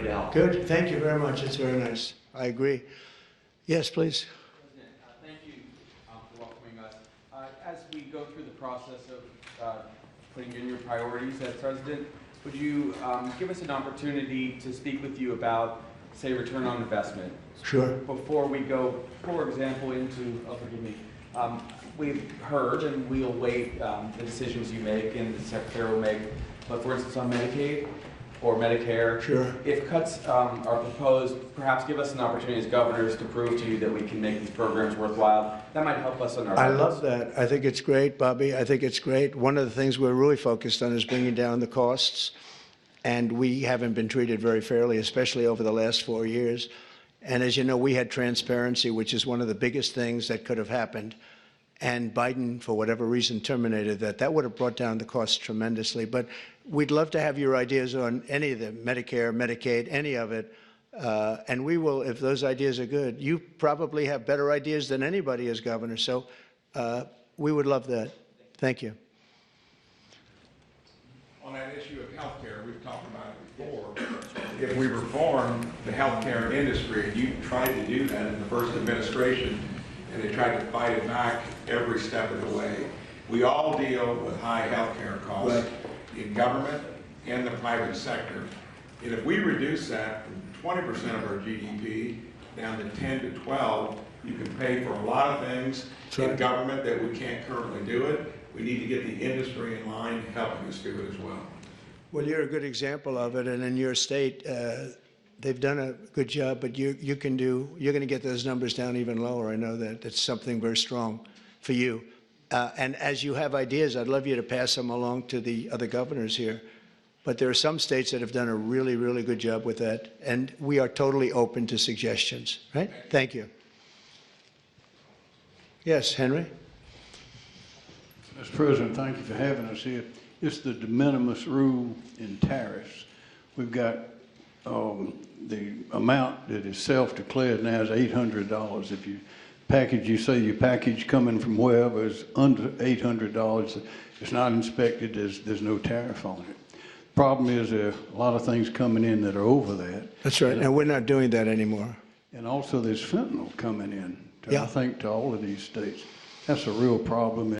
ready to help. Good. Thank you very much. It's very nice. I agree. Yes, please. President, thank you for welcoming us. As we go through the process of putting in your priorities as president, would you give us an opportunity to speak with you about, say, return on investment? Sure. Before we go, for example, into, oh, forgive me, we've heard and we'll wait the decisions you make and the Secretary will make, but for instance on Medicaid or Medicare, Sure. if cuts are proposed, perhaps give us an opportunity as governors to prove to you that we can make these programs worthwhile. That might help us on our I budgets. love that. I think it's great, Bobby. I think it's great. One of the things we're really focused on is bringing down the costs, and we haven't been treated very fairly, especially over the last 4 years. And as you know, we had transparency, which is one of the biggest things that could have happened. And Biden, for whatever reason, terminated that. That would have brought down the costs tremendously. But we'd love to have your ideas on any of them, Medicare, Medicaid, any of it. And we will, if those ideas are good. You probably have better ideas than anybody as governor. So we would love that. Thank you. On that issue of healthcare, we've talked about it before. If we reform the healthcare industry, and you tried to do that in the first administration, and they tried to fight it back every step of the way. We all deal with high healthcare costs in government and the private sector. And if we reduce that from 20% of our GDP down to 10 to 12, you can pay for a lot of things in government that we can't currently do it. We need to get the industry in line helping us do it as well. Well, you're a good example of it, and in your state, they've done a good job, but you're going to get those numbers down even lower. I know that. That's something very strong for you. And as you have ideas, I'd love you to pass them along to the other governors here. But there are some states that have done a really, really good job with that, and we are totally open to suggestions, right? Thank you. Yes, Henry? Mr. President, thank you for having us here. It's the de minimis rule in tariffs. We've got the amount that is self-declared now is $800. If you package, you say your package coming from wherever is under $800, it's not inspected, there's no tariff on it. Problem is there are a lot of things coming in that are over that. That's right, and we're not doing that anymore. And also there's fentanyl coming in, Yeah. I think, to all of these states. That's a real problem.